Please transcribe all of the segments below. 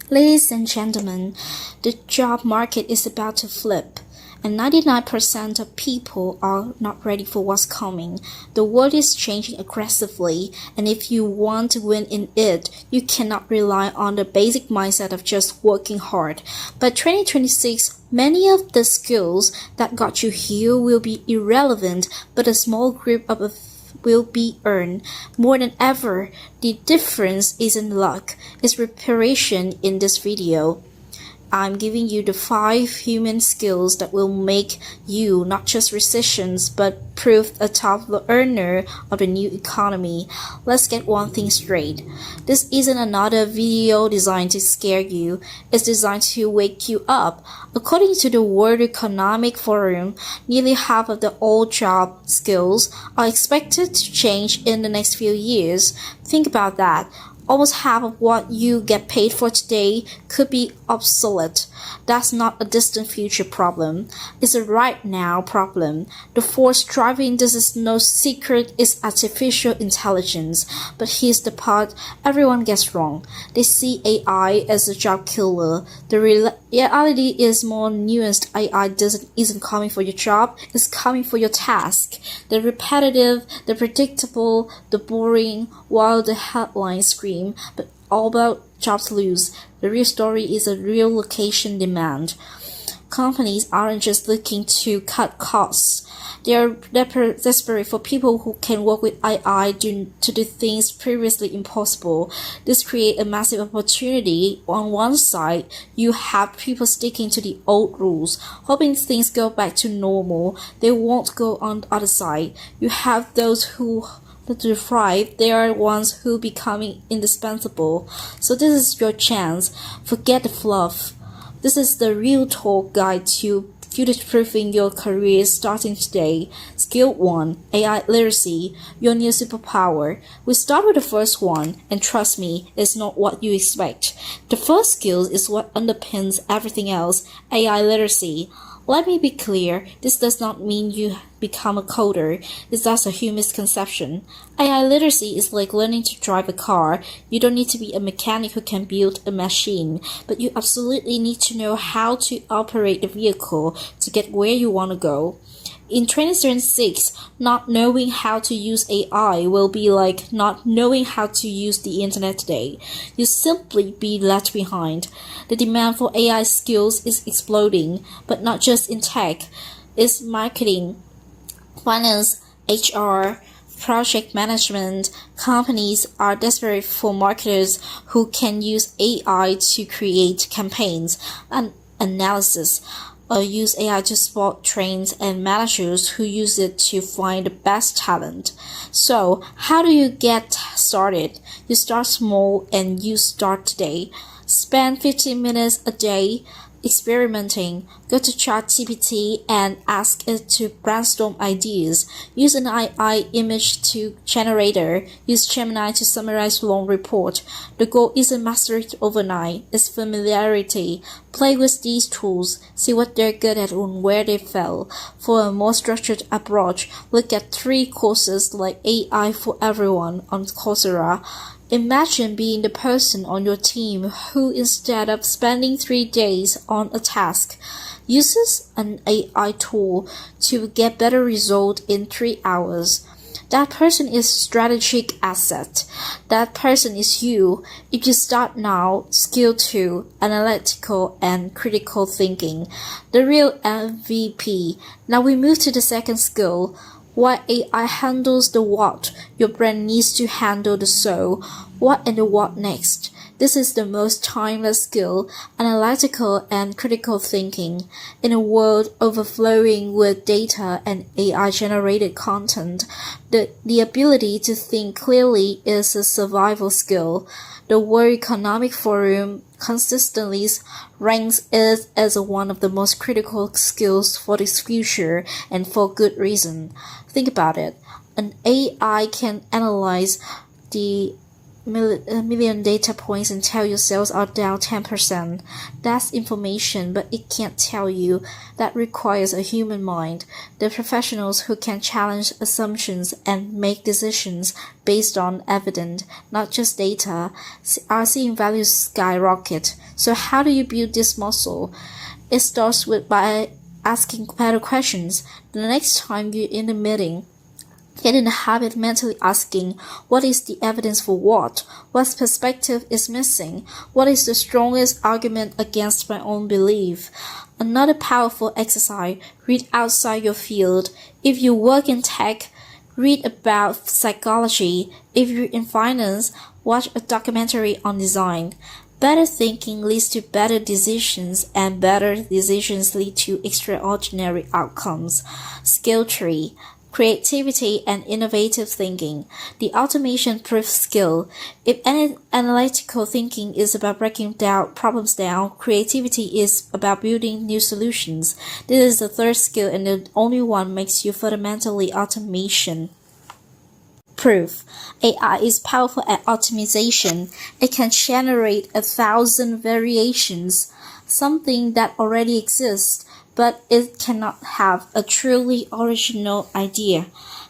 Ladies and gentlemen, the job market is about to flip, and 99% of people are not ready for what's coming. The world is changing aggressively, and if you want to win in it, you cannot rely on the basic mindset of just working hard. By 2026, many of the skills that got you here will be irrelevant, but a small group of will be earned. More than ever, the difference isn't luck, it's preparation in this video. I'm giving you the 5 human skills that will make you not just recessions but prove a top earner of the new economy. Let's get one thing straight. This isn't another video designed to scare you. It's designed to wake you up. According to the World Economic Forum, nearly half of the old job skills are expected to change in the next few years. Think about that. Almost half of what you get paid for today could be obsolete. That's not a distant future problem. It's a right now problem. The force driving this is no secret is artificial intelligence. But here's the part everyone gets wrong. They see AI as a job killer. The reality is more nuanced. AI isn't coming for your job, it's coming for your task. The repetitive, the predictable, the boring, while the headlines scream, but all about jobs lose. The real story is a real location demand. Companies aren't just looking to cut costs. They're desperate for people who can work with AI to do things previously impossible. This creates a massive opportunity. On one side, you have people sticking to the old rules, hoping things go back to normal. They won't go on the other side. You have those who to thrive, they are ones who becoming indispensable. So this is your chance. Forget the fluff. This is the real talk guide to future-proofing your career starting today. Skill 1, AI literacy, your new superpower. We start with the first one, and trust me, it's not what you expect. The first skill is what underpins everything else, AI literacy. Let me be clear, this does not mean you become a coder. It's just a human misconception. AI literacy is like learning to drive a car. You don't need to be a mechanic who can build a machine, but you absolutely need to know how to operate the vehicle to get where you want to go. In 2026, not knowing how to use AI will be like not knowing how to use the internet today. You'll simply be left behind. The demand for AI skills is exploding, but not just in tech. It's marketing, finance, HR, project management. Companies are desperate for marketers who can use AI to create campaigns and analysis, or use AI to spot trends, and managers who use it to find the best talent. So, how do you get started? You start small and you start today. Spend 15 minutes a day experimenting. Go to ChatGPT and ask it to brainstorm ideas. Use an AI image generator. Use Gemini to summarize long report. The goal isn't mastery overnight, it's familiarity. Play with these tools, see what they're good at and where they fail. For a more structured approach, look at 3 courses like AI for Everyone on Coursera. Imagine being the person on your team who, instead of spending 3 days on a task, uses an AI tool to get better result in 3 hours. That person is strategic asset. That person is you. If you start now, skill 2, analytical and critical thinking, the real MVP. Now we move to the second skill. While AI handles the what, your brain needs to handle the so. What and the what next? This is the most timeless skill, analytical and critical thinking. In a world overflowing with data and AI-generated content, the ability to think clearly is a survival skill. The World Economic Forum consistently ranks it as one of the most critical skills for this future, and for good reason. Think about it. An AI can analyze the million data points and tell your sales are down 10%. That's information, but it can't tell you. That requires a human mind. The professionals who can challenge assumptions and make decisions based on evidence, not just data, are seeing values skyrocket. So how do you build this muscle? It starts by asking better questions. The next time you're in a meeting, get in the habit of mentally asking, what is the evidence for what? What perspective is missing? What is the strongest argument against my own belief? Another powerful exercise, read outside your field. If you work in tech, read about psychology. If you're in finance, watch a documentary on design. Better thinking leads to better decisions, and better decisions lead to extraordinary outcomes. Skill tree. Creativity and innovative thinking. The automation-proof skill. If analytical thinking is about breaking problems down, creativity is about building new solutions. This is the third skill, and the only one makes you fundamentally automation. Proof. AI is powerful at optimization. It can generate 1,000 variations, something that already exists, but it cannot have a truly original idea.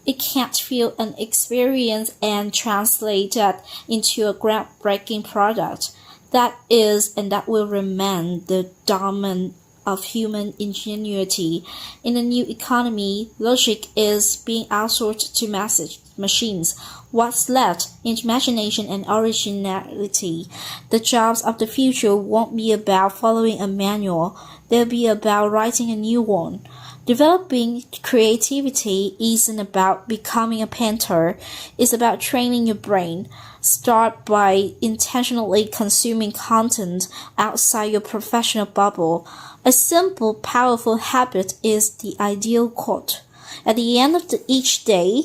It can't feel an experience and translate that into a groundbreaking product. That is and that will remain the dominant of human ingenuity. In the new economy, logic is being outsourced to machines. What's left? Imagination and originality. The jobs of the future won't be about following a manual. They'll be about writing a new one. Developing creativity isn't about becoming a painter. It's about training your brain. Start by intentionally consuming content outside your professional bubble. A simple, powerful habit is the ideal quote. At the end of each day,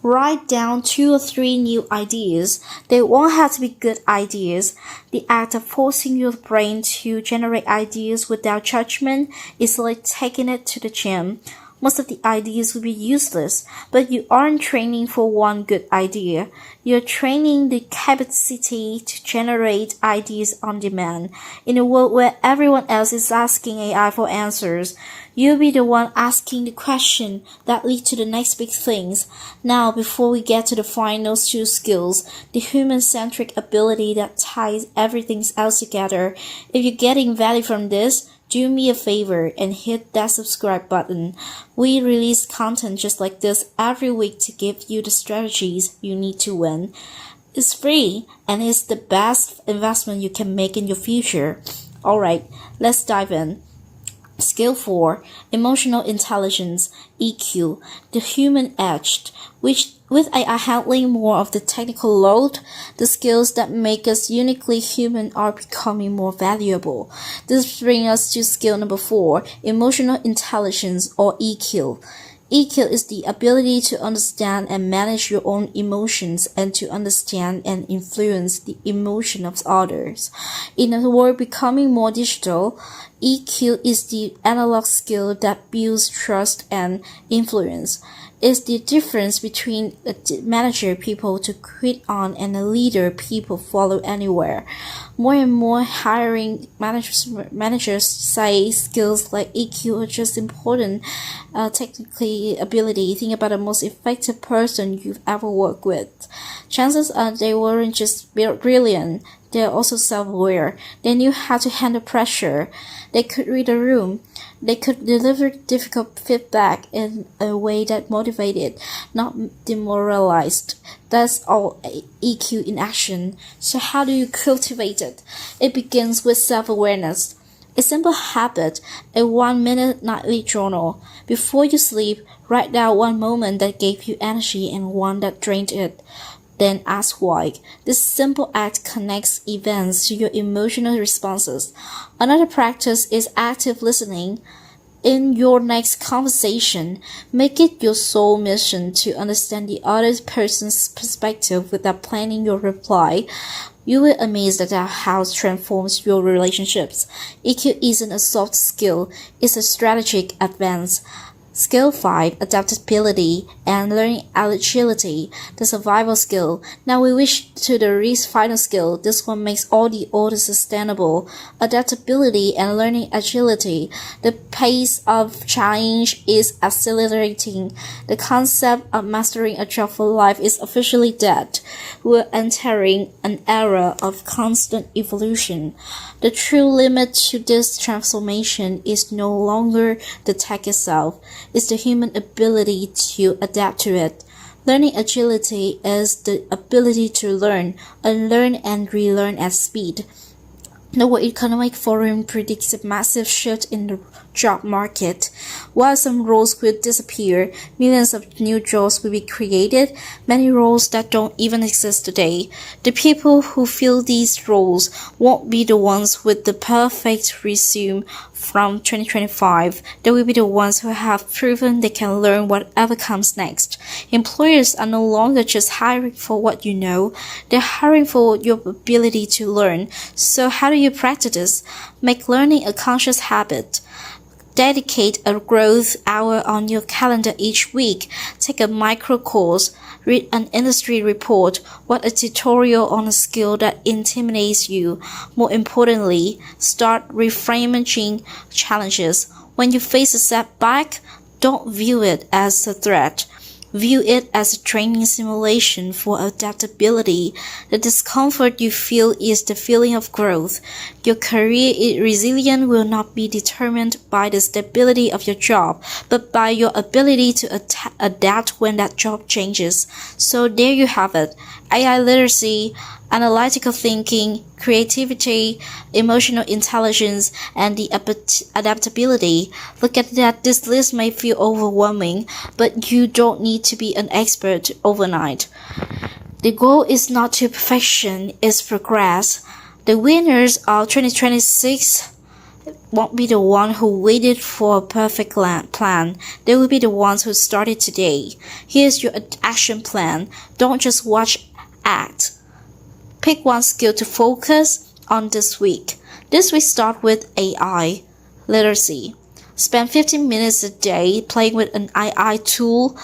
write down 2 or 3 new ideas. They won't have to be good ideas. The act of forcing your brain to generate ideas without judgment is like taking it to the gym. Most of the ideas will be useless, but you aren't training for one good idea. You're training the capacity to generate ideas on demand. In a world where everyone else is asking AI for answers, you'll be the one asking the question that lead to the next big things. Now, before we get to the final 2 skills, the human-centric ability that ties everything else together, if you're getting value from this, do me a favor and hit that subscribe button. We release content just like this every week to give you the strategies you need to win. It's free and it's the best investment you can make in your future. Alright, let's dive in. Skill 4, Emotional Intelligence, EQ, the human edge, which with AI handling more of the technical load, the skills that make us uniquely human are becoming more valuable. This brings us to skill number 4, Emotional Intelligence or EQ. EQ is the ability to understand and manage your own emotions and to understand and influence the emotion of others. In a world becoming more digital, EQ is the analog skill that builds trust and influence. It's the difference between a manager people to quit on and a leader people follow anywhere. More and more hiring managers say skills like EQ are just important. Technically ability, think about the most effective person you've ever worked with. Chances are they weren't just brilliant, they're also self-aware. They knew how to handle pressure. They could read a room. They could deliver difficult feedback in a way that motivated, not demoralized. That's all EQ in action. So how do you cultivate it? It begins with self-awareness. A simple habit, a 1-minute nightly journal. Before you sleep, write down one moment that gave you energy and one that drained it. Then ask why. This simple act connects events to your emotional responses. Another practice is active listening. In your next conversation, make it your sole mission to understand the other person's perspective without planning your reply. You will be amazed at how it transforms your relationships. EQ isn't a soft skill, it's a strategic advance. Skill 5, adaptability and learning agility, the survival skill. Now we wish to the final skill. This one makes all the others sustainable. Adaptability and learning agility. The pace of change is accelerating. The concept of mastering a job for life is officially dead. We're entering an era of constant evolution. The true limit to this transformation is no longer the tech itself. It's the human ability to adapt to it. Learning agility is the ability to learn, unlearn, and relearn at speed. The World Economic Forum predicts a massive shift in the job market. While some roles will disappear, millions of new jobs will be created, many roles that don't even exist today. The people who fill these roles won't be the ones with the perfect resume from 2025. They will be the ones who have proven they can learn whatever comes next. Employers are no longer just hiring for what you know, they're hiring for your ability to learn. So how do you practice this? Make learning a conscious habit. Dedicate a growth hour on your calendar each week. Take a micro course. Read an industry report. Watch a tutorial on a skill that intimidates you. More importantly, start reframing challenges. When you face a setback, don't view it as a threat. View it as a training simulation for adaptability. The discomfort you feel is the feeling of growth. Your career resilience will not be determined by the stability of your job, but by your ability to adapt when that job changes. So there you have it. AI literacy, analytical thinking, creativity, emotional intelligence, and the adaptability. Look at that. This list may feel overwhelming, but you don't need to be an expert overnight. The goal is not to perfection, it's progress. The winners of 2026 won't be the one who waited for a perfect plan. They will be the ones who started today. Here's your action plan. Don't just watch, act. Pick one skill to focus on this week. This week start with AI literacy. Spend 15 minutes a day playing with an AI tool.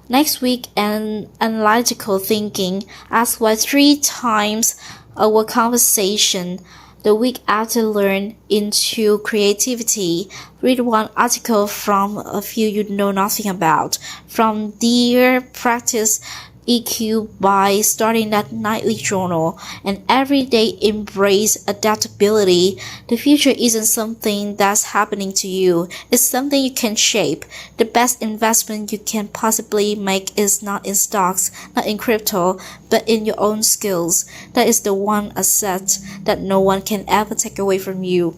Next week, analytical thinking. Ask why 3 times our conversation. The week after, learn into creativity. Read one article from a field you know nothing about. From there, practice EQ by starting that nightly journal, and every day embrace adaptability. The future isn't something that's happening to you, it's something you can shape. The best investment you can possibly make is not in stocks, not in crypto, but in your own skills. That is the one asset that no one can ever take away from you.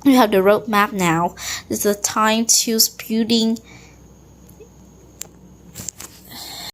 You have the roadmap now. It's the time to building